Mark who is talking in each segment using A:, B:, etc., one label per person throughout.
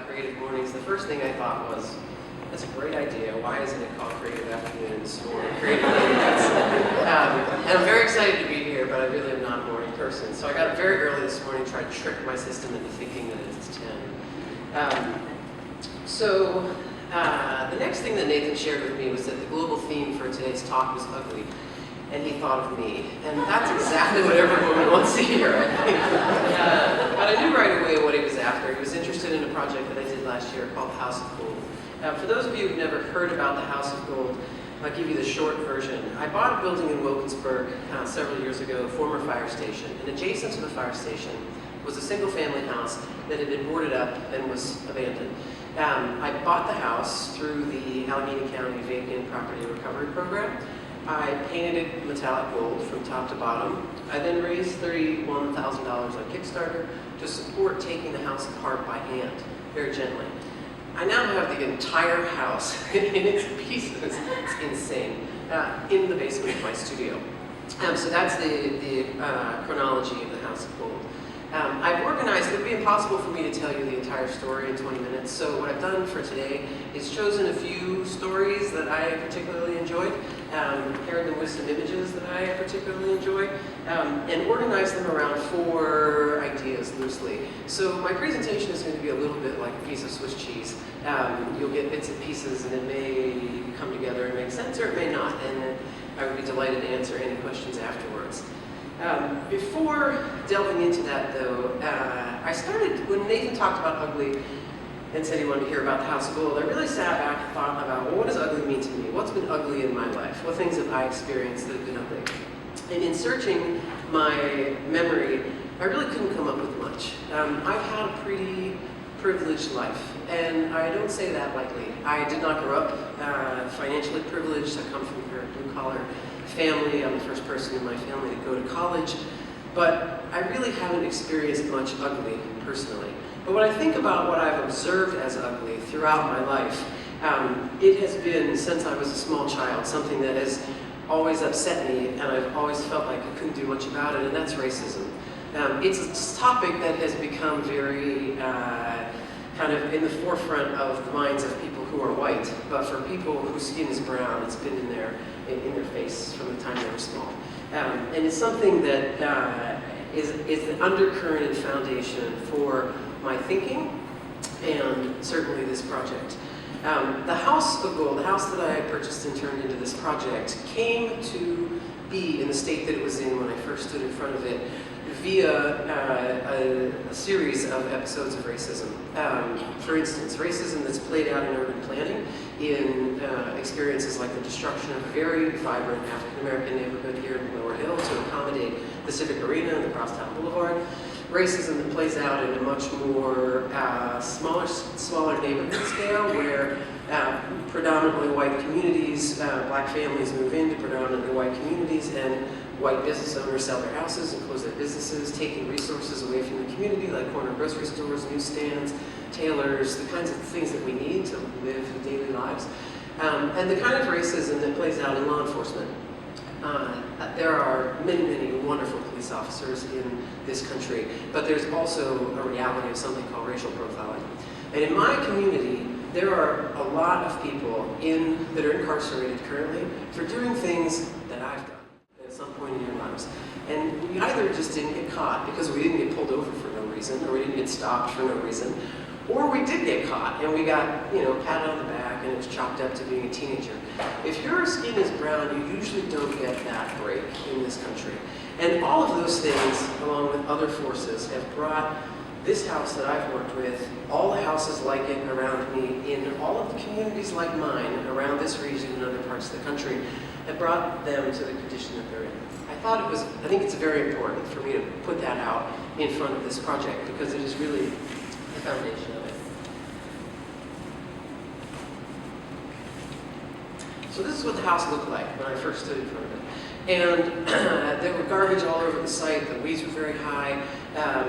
A: CreativeMornings, the first thing I thought was, that's a great idea. Why isn't it called Creative Afternoons or Creative Mornings? And I'm very excited to be here, but I really am not a morning person. So I got up very early this morning, tried to trick my system into thinking that it's 10. The next thing that Nathan shared with me was that the global theme for today's talk was ugly. And he thought of me. And that's exactly what every woman wants to hear, I think. But I knew right away what he was after. He was interested in a project that I did last year called The House of Gold. For those of you who've never heard about The House of Gold, I'll give you the short version. I bought a building in Wilkinsburg several years ago, a former fire station. And adjacent to the fire station was a single-family house that had been boarded up and was abandoned. I bought the house through the Allegheny County Vacant Property Recovery Program. I painted it metallic gold from top to bottom. I then raised $31,000 on Kickstarter to support taking the house apart by hand, very gently. I now have the entire house in its pieces, it's insane, in the basement of my studio. So that's the chronology of the House of Gold. I've organized, it would be impossible for me to tell you the entire story in 20 minutes, so what I've done for today is chosen a few stories that I particularly enjoyed, paired them with some images that I particularly enjoyed, and organized them around 4 ideas loosely. So my presentation is going to be a little bit like a piece of Swiss cheese. You'll get bits and pieces and it may come together and make sense or it may not, and I would be delighted to answer any questions afterwards. Before delving into that though, I started, when Nathan talked about ugly and said he wanted to hear about the House of Gold, I really sat back and thought about, well, what does ugly mean to me? What's been ugly in my life? What things have I experienced that have been ugly? And in searching my memory, I really couldn't come up with much. I've had a pretty privileged life, and I don't say that lightly. I did not grow up financially privileged. I come from a very blue-collar family. I'm the first person in my family to go to college, but I really haven't experienced much ugly personally. But when I think about what I've observed as ugly throughout my life, it has been, since I was a small child, something that has always upset me, and I've always felt like I couldn't do much about it, and that's racism. It's a topic that has become very kind of in the forefront of the minds of people who are white, but for people whose skin is brown, it's been in their face from the time they were small. And it's something that is the undercurrent and foundation for my thinking, and certainly this project. The House of Gold, the house that I purchased and turned into this project, came to be in the state that it was in when I first stood in front of it via a series of episodes of racism. For instance, racism that's played out in urban planning in experiences like the destruction of a very vibrant African-American neighborhood here in Lower Hill to accommodate the Civic Arena and the Crosstown Boulevard. Racism that plays out in a much more smaller neighborhood scale where predominantly white communities, black families move into predominantly white communities, and white business owners sell their houses and close their businesses, taking resources away from the community like corner grocery stores, newsstands, tailors, the kinds of things that we need to live daily lives. And the kind of racism that plays out in law enforcement. There are many, many wonderful police officers in this country, but there's also a reality of something called racial profiling. And in my community, there are a lot of people that are incarcerated currently for doing things that I've done at some point in their lives. And we either just didn't get caught because we didn't get pulled over for no reason, or we didn't get stopped for no reason, or we did get caught and we got, patted on the back and it was chalked up to being a teenager. If your skin is brown, you usually don't get that break in this country. And all of those things, along with other forces, have brought this house that I've worked with, all the houses like it around me, in all of the communities like mine around this region and other parts of the country, have brought them to the condition that they're in. I I think it's very important for me to put that out in front of this project because it is really the foundation of it. So this is what the house looked like when I first stood in front of it. And there were garbage all over the site, the weeds were very high,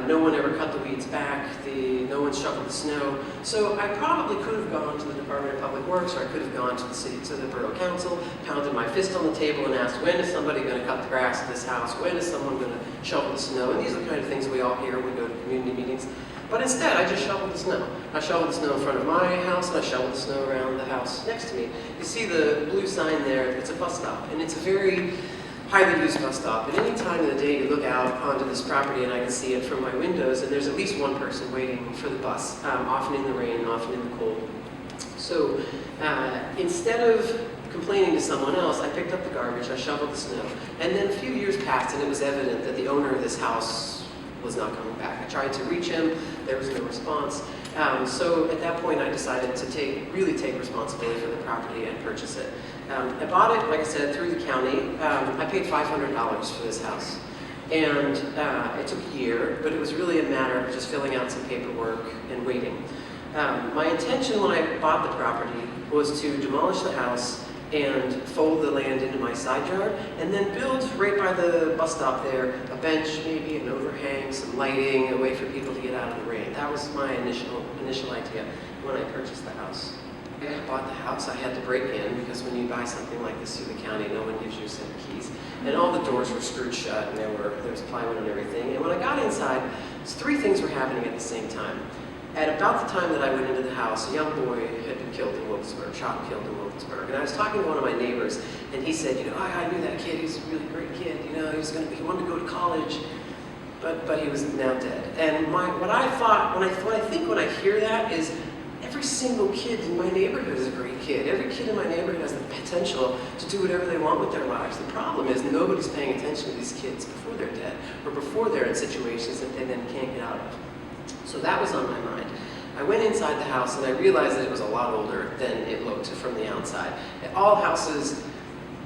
A: no one ever cut the weeds back, no one shoveled the snow. So I probably could have gone to the Department of Public Works, or I could have gone to the Borough Council, pounded my fist on the table and asked, when is somebody going to cut the grass in this house? When is someone going to shovel the snow? And these are the kind of things we all hear when we go to community meetings. But instead, I just shoveled the snow. I shoveled the snow in front of my house, and I shoveled the snow around the house next to me. You see the blue sign there, it's a bus stop, and it's a very highly used bus stop. At any time of the day, you look out onto this property, and I can see it from my windows, and there's at least one person waiting for the bus, often in the rain, often in the cold. So instead of complaining to someone else, I picked up the garbage, I shoveled the snow, and then a few years passed, and it was evident that the owner of this house was not coming back. I tried to reach him, there was no response. So at that point I decided to really take responsibility for the property and purchase it. I bought it, like I said, through the county. I paid $500 for this house. And it took a year, but it was really a matter of just filling out some paperwork and waiting. My intention when I bought the property was to demolish the house and fold the land into my side yard, and then build right by the bus stop there a bench, maybe an overhang, some lighting, a way for people to get out of the rain. That was my initial idea when I purchased the house. When I bought the house, I had to break in because when you buy something like this through the county, no one gives you a set of keys. And all the doors were screwed shut, and there was plywood and everything. And when I got inside, three things were happening at the same time. At about the time that I went into the house, a young boy had been killed in Wilkesburg, shot and killed in Wilkesburg. And I was talking to one of my neighbors, and he said, I knew that kid, he was a really great kid, he wanted to go to college, but he was now dead. And what I think when I hear that is, every single kid in my neighborhood is a great kid. Every kid in my neighborhood has the potential to do whatever they want with their lives. The problem is nobody's paying attention to these kids before they're dead, or before they're in situations that they then can't get out of. So that was on my mind. I went inside the house and I realized that it was a lot older than it looked from the outside.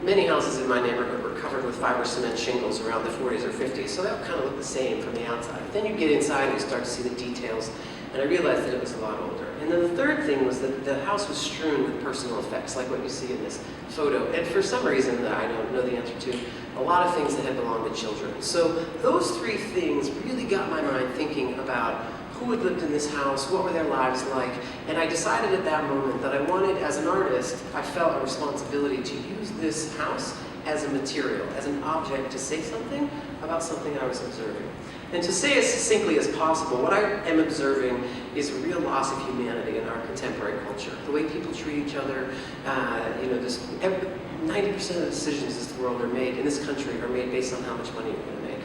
A: Many houses in my neighborhood were covered with fiber cement shingles around the 40s or 50s, so that would kind of look the same from the outside. But then you get inside and you start to see the details, and I realized that it was a lot older. And then the third thing was that the house was strewn with personal effects, like what you see in this photo. And for some reason that I don't know the answer to, a lot of things that had belonged to children. So those three things really got my mind thinking about who had lived in this house, what were their lives like, and I decided at that moment that I wanted, as an artist, I felt a responsibility to use this house as a material, as an object to say something about something I was observing. And to say as succinctly as possible, what I am observing is a real loss of humanity in our contemporary culture. The way people treat each other, 90% of the decisions in the world are made, in this country, are made based on how much money you're going to make.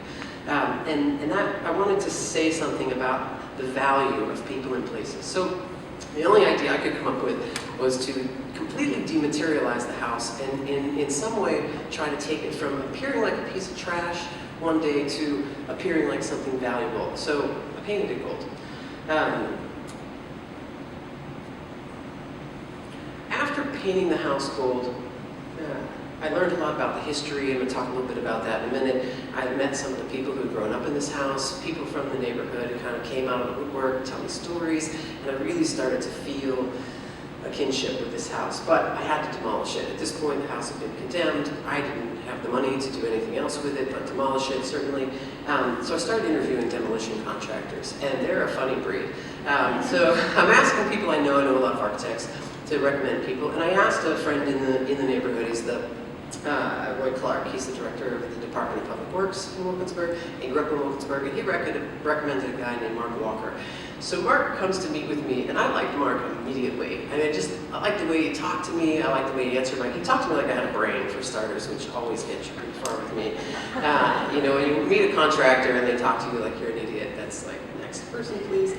A: And that, I wanted to say something about the value of people and places. So the only idea I could come up with was to completely dematerialize the house and in some way try to take it from appearing like a piece of trash one day to appearing like something valuable. So I painted it gold. After painting the house gold, I learned a lot about the history. I'm going to talk a little bit about that in a minute. I met some of the people who had grown up in this house, people from the neighborhood who kind of came out of the woodwork, tell me stories, and I really started to feel a kinship with this house. But I had to demolish it. At this point, the house had been condemned. I didn't have the money to do anything else with it, but demolish it, certainly. So I started interviewing demolition contractors, and they're a funny breed. So I'm asking people I know a lot of architects, to recommend people. And I asked a friend in the neighborhood, he's Roy Clark, he's the director of the Department of Public Works in Wilkinsburg. He grew up in Wilkinsburg, and he recommended a guy named Mark Walker. So Mark comes to meet with me, and I liked Mark immediately. I liked the way he talked to me, I liked the way he answered he talked to me like I had a brain, for starters, which always gets you pretty far with me. When you meet a contractor and they talk to you like you're an idiot, that's like, next person, please.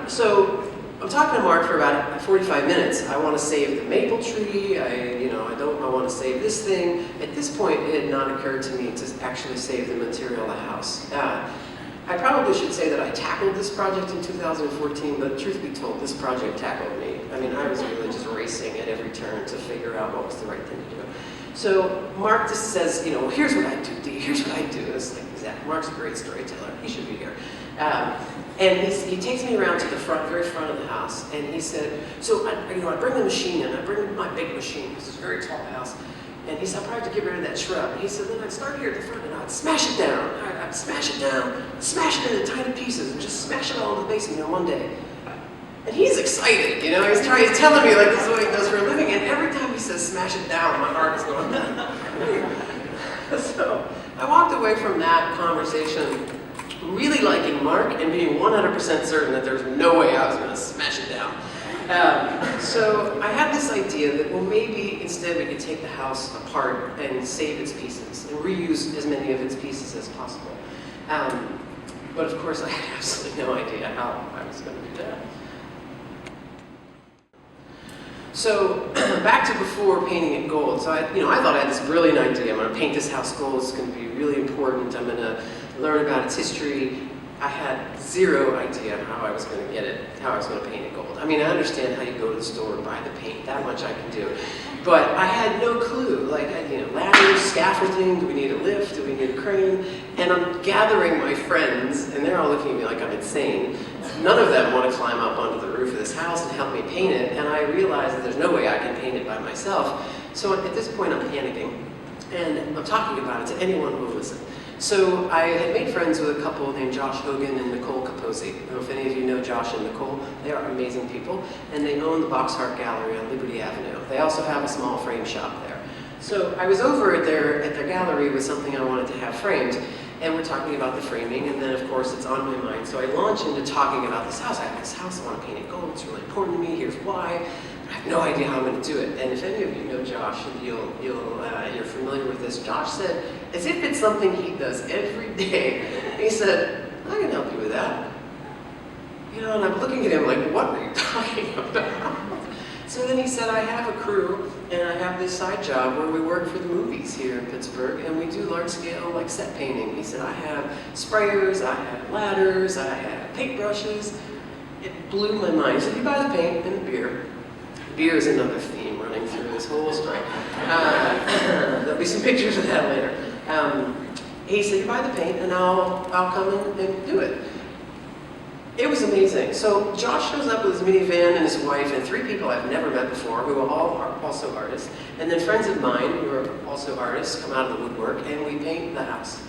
A: So I'm talking to Mark for about 45 minutes. I want to save the maple tree. I want to save this thing. At this point, it had not occurred to me to actually save the material of the house. I probably should say that I tackled this project in 2014, but truth be told, this project tackled me. I mean, I was really just racing at every turn to figure out what was the right thing to do. So Mark just says, well, here's what I do, Dee, here's what I do. It's like, exactly. Mark's a great storyteller. He should be here. And he takes me around to the very front of the house, and he said, so I bring the machine in, I bring my big machine, because it's a very tall house, and he said, I'll probably have to get rid of that shrub. And he said, then I'd start here at the front, and I'd smash it down. I'd smash it down, smash it into tiny pieces, and just smash it all into the basement in one day. And he's excited, he's telling me, like, this is what he does for a living, and every time he says, smash it down, my heart is going, So I walked away from that conversation really liking Mark and being 100% certain that there's no way I was going to smash it down. So I had this idea that, well, maybe instead we could take the house apart and save its pieces and reuse as many of its pieces as possible. But of course, I had absolutely no idea how I was going to do that. So back to before painting it gold. So I thought I had this brilliant idea. I'm going to paint this house gold. It's going to be really important. I'm going to learn about its history. I had zero idea how I was going to get it, how I was going to paint it gold. I mean, I understand how you go to the store and buy the paint. That much I can do. But I had no clue. Like, ladders, scaffolding, do we need a lift? Do we need a crane? And I'm gathering my friends, and they're all looking at me like I'm insane. None of them want to climb up onto the roof of this house and help me paint it, and I realize that there's no way I can paint it by myself. So at this point, I'm panicking, and I'm talking about it to anyone who will listen. So I had made friends with a couple named Josh Hogan and Nicole Capozzi. I don't know if any of you know Josh and Nicole. They are amazing people, and they own the Box Art Gallery on Liberty Avenue. They also have a small frame shop there. So I was over at their gallery with something I wanted to have framed, and we're talking about the framing, and then of course it's on my mind. So I launch into talking about this house. I have this house, I want to paint it gold, it's really important to me, here's why. I have no idea how I'm going to do it. And if any of you know Josh, and you're familiar with this, Josh said, as if it's something he does every day, he said, I can help you with that. And I'm looking at him like, what are you talking about? So then he said, I have a crew, and I have this side job where we work for the movies here in Pittsburgh, and we do large-scale, like, set painting. He said, I have sprayers, I have ladders, I have paintbrushes. It blew my mind. He said, you buy the paint and the beer. Beer is another theme running through this whole story. There'll be some pictures of that later. He said, you buy the paint, and I'll come in and do it. It was amazing. So Josh shows up with his minivan and his wife and 3 people I've never met before who are all also artists. And then friends of mine who are also artists come out of the woodwork, and we paint the house.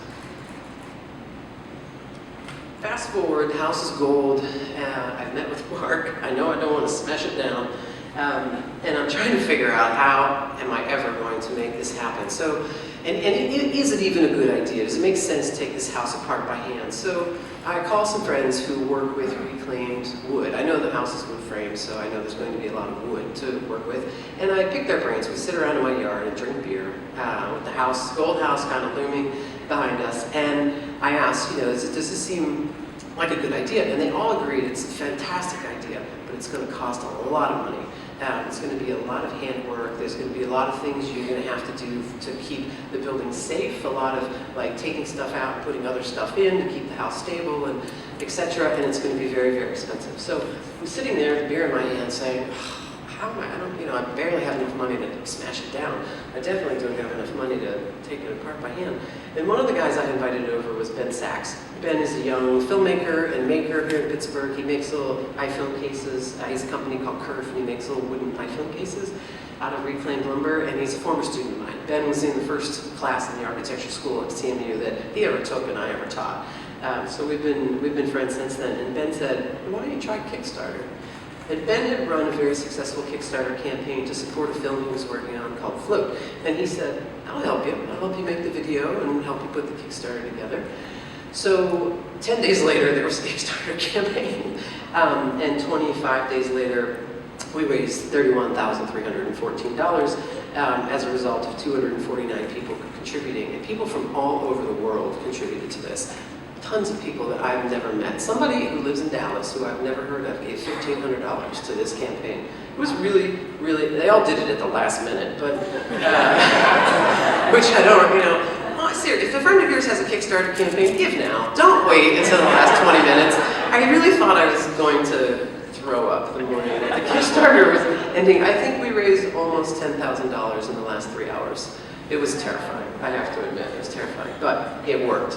A: Fast forward, the house is gold. I've met with Mark. I know I don't want to smash it down. And I'm trying to figure out how am I ever going to make this happen. So, is it even a good idea? Does it make sense to take this house apart by hand? So I call some friends who work with reclaimed wood. I know the house is wood framed, so I know there's going to be a lot of wood to work with. And I pick their brains. We sit around in my yard and drink beer with the house, gold house kind of looming behind us. And I asked, does this seem like a good idea? And they all agreed it's a fantastic idea, but it's going to cost a lot of money. It's going to be a lot of handwork. There's going to be a lot of things you're going to have to do to keep the building safe. A lot of taking stuff out and putting other stuff in to keep the house stable, and etc. And it's going to be very, very expensive. So I'm sitting there with a beer in my hand, saying, "How am I? I barely have enough money to smash it down. I definitely don't have enough money to take it apart by hand." And one of the guys I invited over was Ben Sachs. Ben is a young filmmaker and maker here in Pittsburgh. He makes little iPhone cases. He has a company called Curve, and he makes little wooden iPhone cases out of reclaimed lumber, and he's a former student of mine. Ben was in the first class in the architecture school at CMU that he ever took and I ever taught. So we've been friends since then. And Ben said, "Why don't you try Kickstarter?" And Ben had run a very successful Kickstarter campaign to support a film he was working on called Float. And he said, "I'll help you. I'll help you make the video and help you put the Kickstarter together." So 10 days later, there was a Kickstarter campaign. And 25 days later, we raised $31,314 as a result of 249 people contributing. And people from all over the world contributed to this. Tons of people that I've never met. Somebody who lives in Dallas, who I've never heard of, gave $1,500 to this campaign. It was really, really, they all did it at the last minute, but, which I don't, seriously, if a friend of yours has a Kickstarter campaign, give now. Don't wait until the last 20 minutes. I really thought I was going to throw up the morning that the Kickstarter was ending. I think we raised almost $10,000 in the last 3 hours. It was terrifying, I have to admit, it was terrifying, but it worked.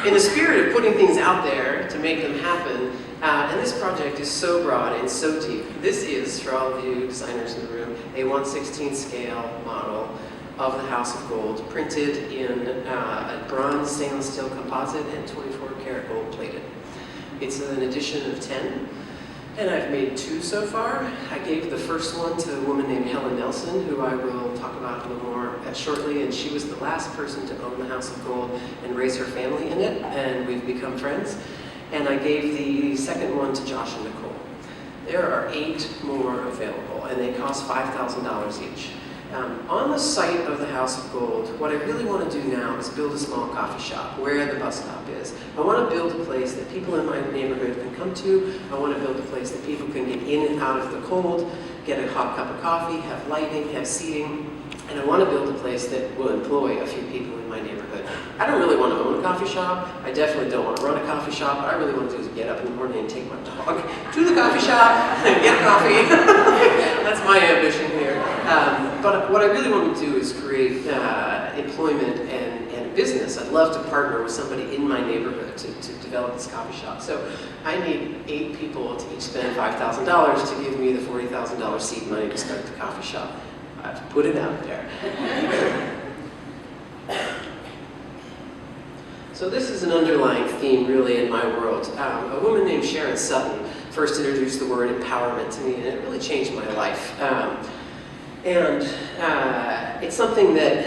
A: In the spirit of putting things out there to make them happen, and this project is so broad and so deep. This is, for all of you designers in the room, a 1/16 scale model of the House of Gold, printed in a bronze stainless steel composite and 24 karat gold plated. It's an edition of 10, and I've made 2 so far. I gave the first one to a woman named Helen Nelson, who I will talk about a little more shortly, and she was the last person to own the House of Gold and raise her family in it, and we've become friends. And I gave the second one to Josh and Nicole. There are 8 more available, and they cost $5,000 each. On the site of the House of Gold, what I really want to do now is build a small coffee shop where the bus stop is. I want to build a place that people in my neighborhood can come to. I want to build a place that people can get in and out of the cold, get a hot cup of coffee, have lighting, have seating. And I want to build a place that will employ a few people in my neighborhood. I don't really want to own a coffee shop. I definitely don't want to run a coffee shop. What I really want to do is get up in the morning and take my dog to the coffee shop and get coffee. That's my ambition here. But what I really want to do is create employment and a business. I'd love to partner with somebody in my neighborhood to develop this coffee shop. So I need 8 people to each spend $5,000 to give me the $40,000 seed money to start the coffee shop. I've put it out there. So this is an underlying theme really in my world. A woman named Sharon Sutton first introduced the word empowerment to me, and it really changed my life. It's something that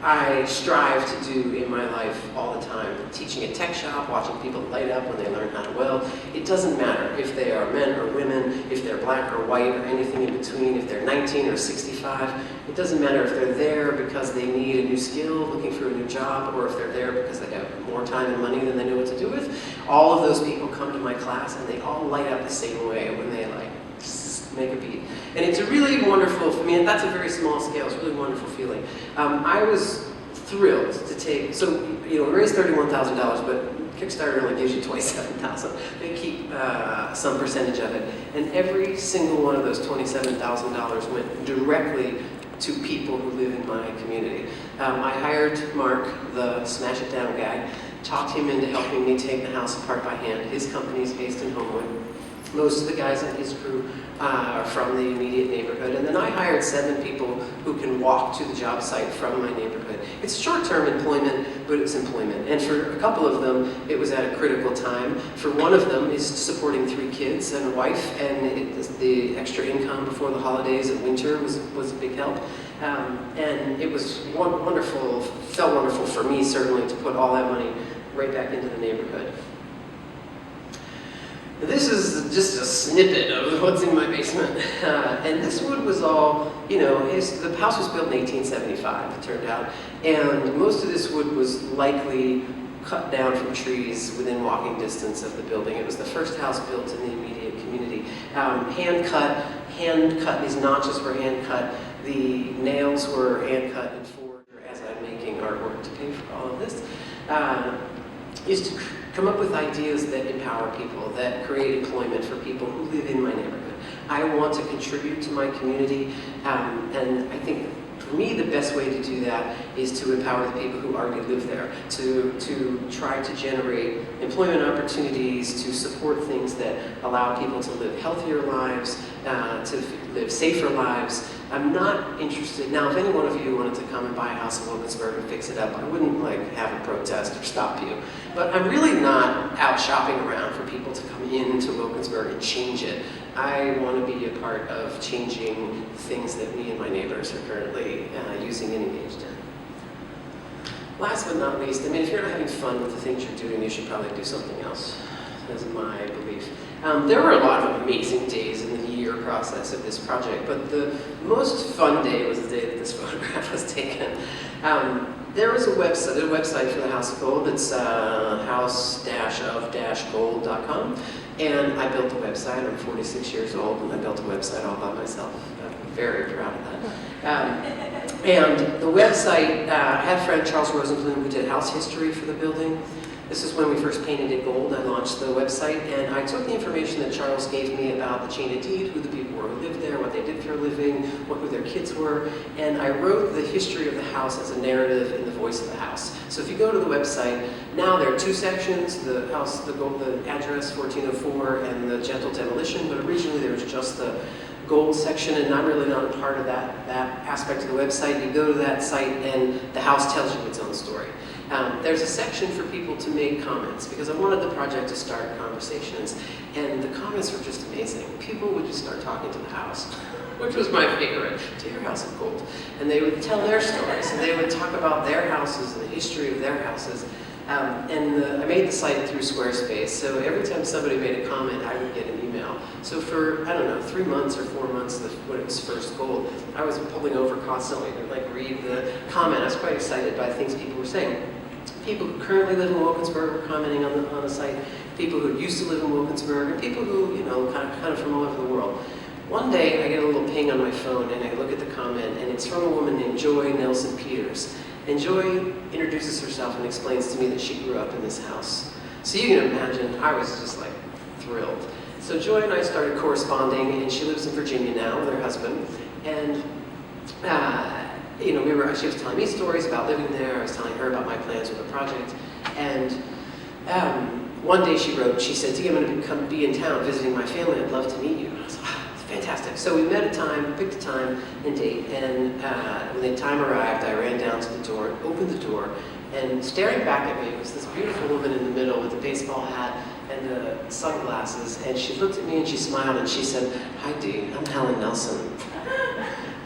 A: I strive to do in my life all the time. Teaching a tech shop, watching people light up when they learn how to weld. It doesn't matter if they are men or women, if they're black or white or anything in between, if they're 19 or 65. It doesn't matter if they're there because they need a new skill, looking for a new job, or if they're there because they have more time and money than they know what to do with. All of those people come to my class and they all light up the same way when they make a beat. And it's a really wonderful, I mean, that's a very small scale, it's a really wonderful feeling. I was thrilled to take, so, we raised $31,000, but Kickstarter only gives you $27,000. They keep some percentage of it. And every single one of those $27,000 went directly to people who live in my community. I hired Mark, the Smash It Down guy, talked him into helping me take the house apart by hand. His company is based in Homewood. Most of the guys in his crew are from the immediate neighborhood. And then I hired 7 people who can walk to the job site from my neighborhood. It's short-term employment, but it's employment. And for a couple of them, it was at a critical time. For one of them is supporting 3 kids and a wife, and the extra income before the holidays and winter was a big help. And it was wonderful, felt wonderful for me certainly to put all that money right back into the neighborhood. This is just a snippet of what's in my basement. And this wood was all, the house was built in 1875, it turned out. And most of this wood was likely cut down from trees within walking distance of the building. It was the first house built in the immediate community. Hand cut, these notches were hand cut. The nails were hand cut and forged as I'm making artwork to pay for all of this. Is to come up with ideas that empower people, that create employment for people who live in my neighborhood. I want to contribute to my community, and I think for me the best way to do that is to empower the people who already live there, to try to generate employment opportunities, to support things that allow people to live healthier lives, to live safer lives. I'm not interested, now if any one of you wanted to come and buy a house in Wilkinsburg and fix it up, I wouldn't have a protest or stop you. But I'm really not out shopping around for people to come into Wilkinsburg and change it. I want to be a part of changing things that me and my neighbors are currently using and engaged in. Last but not least, if you're not having fun with the things you're doing, you should probably do something else. That's my belief. There were a lot of amazing days in the year process of this project, but the most fun day was the day that this photograph was taken. There was a website for the House of Gold. It's house-of-gold.com, and I built the website. I'm 46 years old, and I built a website all by myself. I'm very proud of that. And the website, I had a friend, Charles Rosenblum, who did house history for the building. This is when we first painted it gold. I launched the website, and I took the information that Charles gave me about the chain of deed, who the people were who lived there, what they did for a living, who their kids were, and I wrote the history of the house as a narrative in the voice of the house. So if you go to the website, now there are two sections, the house, the address 1404, and the gentle demolition, but originally there was just the gold section, and I'm really not a part of that aspect of the website. You go to that site, and the house tells you its own story. There's a section for people to make comments, because I wanted the project to start conversations, and the comments were just amazing. People would just start talking to the house, which was my favorite, to your house of gold. And they would tell their stories, and they would talk about their houses and the history of their houses. I made the site through Squarespace, so every time somebody made a comment, I would get an email. So for, I don't know, 3 months or 4 months when it was first gold, I was pulling over constantly to read the comment. I was quite excited by things people were saying. People who currently live in Wilkinsburg were commenting on the site, people who used to live in Wilkinsburg, and people who, kind of from all over the world. One day, I get a little ping on my phone, and I look at the comment, and it's from a woman named Joy Nelson Peters. And Joy introduces herself and explains to me that she grew up in this house. So you can imagine, I was just thrilled. So Joy and I started corresponding, and she lives in Virginia now with her husband. And she was telling me stories about living there. I was telling her about my plans with the project. And one day she said, Dee, I'm going to be in town visiting my family. I'd love to meet you. And I was like, fantastic. So we met a time, picked a time and date, and when the time arrived, I ran down to the door, opened the door, and staring back at me was this beautiful woman in the middle with a baseball hat and the sunglasses, and she looked at me and she smiled and she said, "Hi Dee, I'm Helen Nelson."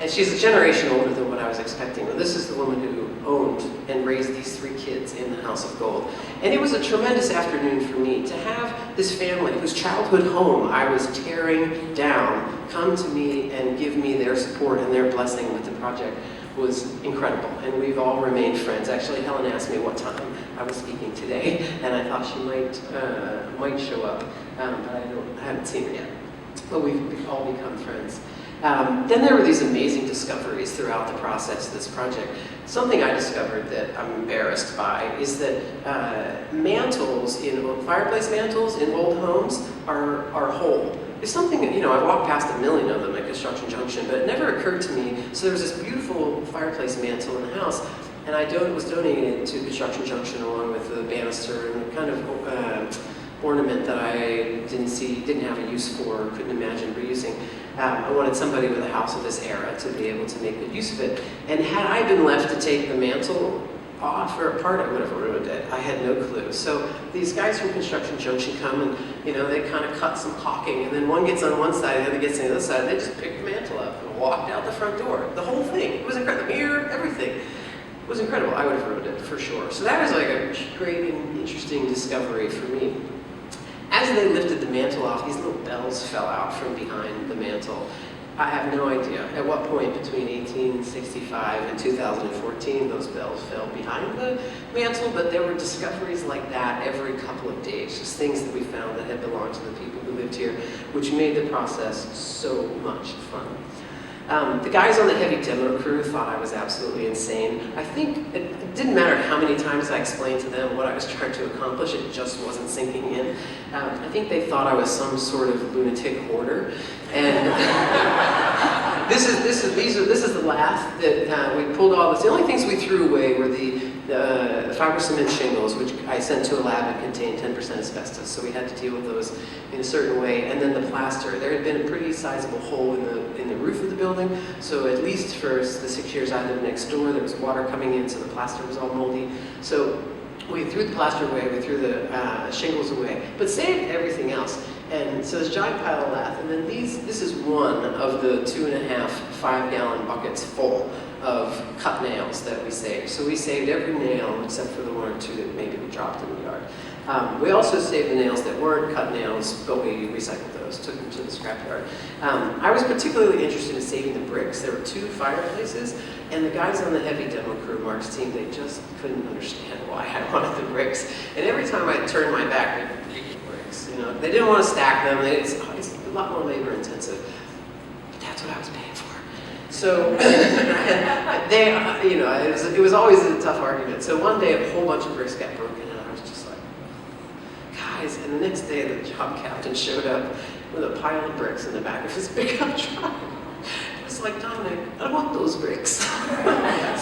A: And she's a generation older than what I was expecting. But this is the woman who owned and raised these 3 kids in the House of Gold. And it was a tremendous afternoon for me to have this family whose childhood home I was tearing down come to me and give me their support and their blessing with the project was incredible. And we've all remained friends. Actually, Helen asked me what time I was speaking today, and I thought she might show up, but I haven't seen her yet. But we've all become friends. Then there were these amazing discoveries throughout the process of this project. Something I discovered that I'm embarrassed by is that fireplace mantles in old homes are whole. It's something that, I walked past a million of them at Construction Junction, but it never occurred to me. So there was this beautiful fireplace mantle in the house, and I was donating it to Construction Junction along with the banister and the kind of ornament that I didn't have a use for, couldn't imagine reusing. I wanted somebody with a house of this era to be able to make good use of it. And had I been left to take the mantle off or apart, I would have ruined it. I had no clue. So these guys from Construction Junction come and, they kind of cut some caulking, and then one gets on one side, the other gets on the other side, and they just picked the mantle up and walked out the front door. The whole thing. It was incredible. The mirror, everything. It was incredible. I would have ruined it for sure. So that was a great and interesting discovery for me. As they lifted the mantle off, these little bells fell out from behind the mantle. I have no idea at what point between 1865 and 2014 those bells fell behind the mantle, but there were discoveries like that every couple of days, just things that we found that had belonged to the people who lived here, which made the process so much fun. The guys on the heavy demo crew thought I was absolutely insane. I think it didn't matter how many times I explained to them what I was trying to accomplish, it just wasn't sinking in. I think they thought I was some sort of lunatic hoarder. And this is the lath that we pulled all this. The only things we threw away were the fiber cement shingles, which I sent to a lab and contained 10% asbestos, so we had to deal with those in a certain way. And then the plaster. There had been a pretty sizable hole in the roof of the building, so at least for the 6 years I lived next door, there was water coming in, so the plaster was all moldy. So we threw the plaster away, we threw the shingles away, but saved everything else. And so this giant pile of lath, and then this is one of the 2.5 5-gallon buckets full of cut nails that we saved. So we saved every nail except for the 1 or 2 that maybe we dropped in the yard. We also saved the nails that weren't cut nails, but we recycled those, took them to the scrapyard. I was particularly interested in saving the bricks. There were 2 fireplaces, and the guys on the heavy demo crew, Mark's team, they just couldn't understand why I wanted the bricks. And every time I turned my back, they'd pick the bricks. They didn't want to stack them. It's a lot more labor intensive. But that's what I was paying for. So it was always a tough argument. So one day a whole bunch of bricks got broken, and I was just like, guys. And the next day, the job captain showed up with a pile of bricks in the back of his pickup truck. It was like, Dominic, I want those bricks.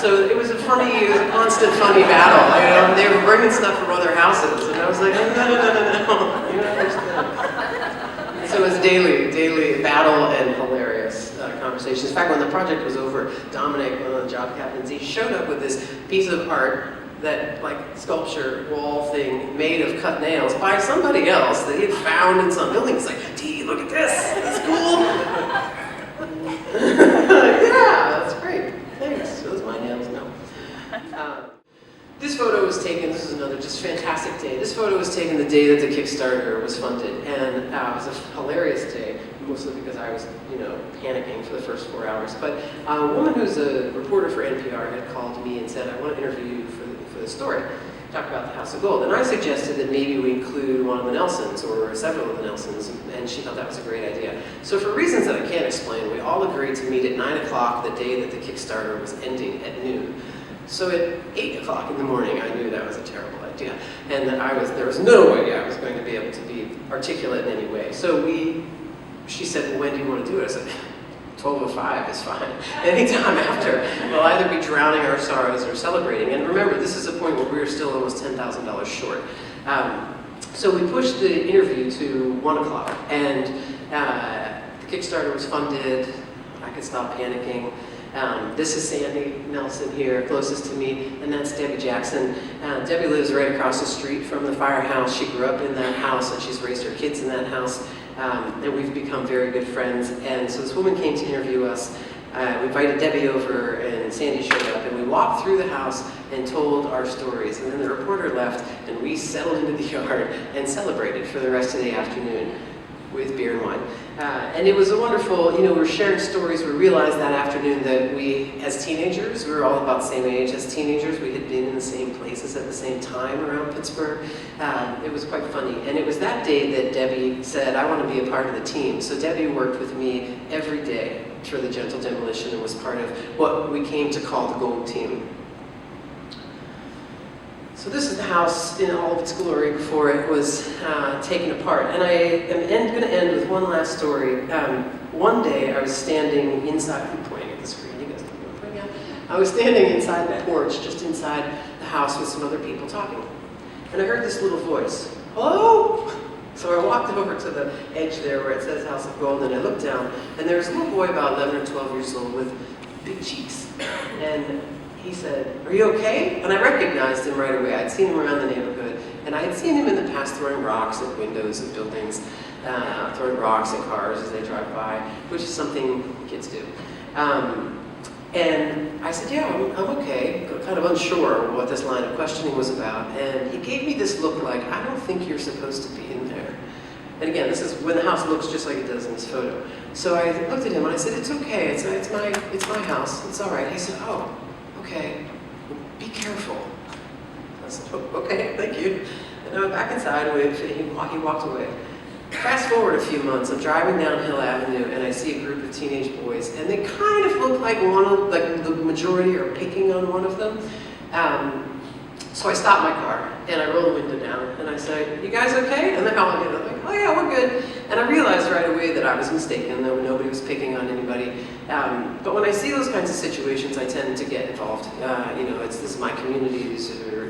A: So it was a constant funny battle. You know, they were bringing stuff from other houses, and I was like, no. You don't understand. So it was daily battle and hilarious conversations. In fact, when the project was over, Dominic, one of the job captains, he showed up with this piece of art, that like sculpture wall thing made of cut nails by somebody else that he had found in some building. He's like, Dee, look at this, it's cool. Yeah, that's great, thanks. Those my nails? No. This photo was taken, this is another just fantastic day. This photo was taken the day that the Kickstarter was funded, and it was a hilarious day, mostly because I was, panicking for the first 4 hours. But a woman who's a reporter for NPR had called me and said, I want to interview you for the story, talk about the House of Gold. And I suggested that maybe we include one of the Nelsons or several of the Nelsons, and she thought that was a great idea. So for reasons that I can't explain, we all agreed to meet at 9 o'clock the day that the Kickstarter was ending at noon. So at 8 o'clock in the morning, I knew that was a terrible idea, and that there was no way I was going to be able to be articulate in any way. So she said, well, when do you want to do it? I said, 12:05 is fine. Anytime after. We'll either be drowning our sorrows or celebrating. And remember, this is a point where we're still almost $10,000 short. So we pushed the interview to 1 o'clock, and the Kickstarter was funded. I could stop panicking. This is Sandy Nelson here, closest to me, and that's Debbie Jackson. Debbie lives right across the street from the firehouse. She grew up in that house, and she's raised her kids in that house, and we've become very good friends. And so this woman came to interview us. We invited Debbie over, and Sandy showed up, and we walked through the house and told our stories. And then the reporter left, and we settled into the yard and celebrated for the rest of the afternoon with beer and wine. And it was a wonderful, we were sharing stories. We realized that afternoon that we, as teenagers, we were all about the same age. As teenagers, we had been in the same places at the same time around Pittsburgh. It was quite funny. And it was that day that Debbie said, I want to be a part of the team. So Debbie worked with me every day for the Gentle Demolition and was part of what we came to call the Gold Team. So this is the house in all of its glory before it was taken apart. And I am going to end with one last story. One day I was standing inside, I'm pointing at the screen, you guys don't know what I'm pointing at. I was standing inside the porch, just inside the house with some other people talking. And I heard this little voice, hello? So I walked over to the edge there where it says House of Gold, and I looked down, and there was a little boy about 11 or 12 years old with big cheeks. And he said, are you okay? And I recognized him right away. I'd seen him around the neighborhood, and I had seen him in the past throwing rocks at windows of buildings, throwing rocks at cars as they drive by, which is something kids do. And I said, yeah, I'm okay, kind of unsure what this line of questioning was about. And he gave me this look like, I don't think you're supposed to be in there. And again, this is when the house looks just like it does in this photo. So I looked at him and I said, it's okay, it's my house, it's all right. He said, oh, okay, well, be careful. I said, oh, okay, thank you. And I went back inside, and he walked away. Fast forward a few months, I'm driving down Hill Avenue, and I see a group of teenage boys, and they kind of look like the majority are picking on one of them. So I stopped my car, and I roll the window down, and I say, you guys okay? And they're all like, oh yeah, we're good. And I realized right away that I was mistaken, that nobody was picking on anybody. But when I see those kinds of situations, I tend to get involved. This is my community, these are,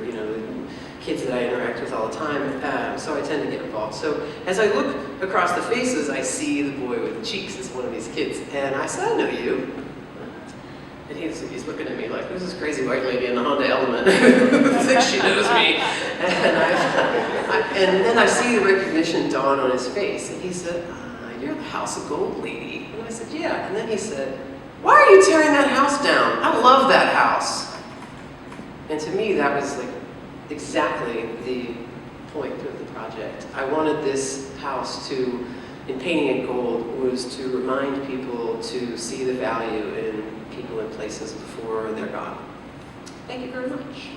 A: kids that I interact with all the time, so I tend to get involved. So as I look across the faces, I see the boy with the cheeks as one of these kids, and I said, I know you. And he's looking at me like, who's this crazy white lady in the Honda Element who thinks she knows me? And then I see the recognition dawn on his face, and he said, you're the House of Gold lady. And I said, yeah. And then he said, why are you tearing that house down? I love that house. And to me, that was like exactly the point of the project. I wanted this house to, in painting it gold, was to remind people to see the value in people and places before they're gone. Thank you very much.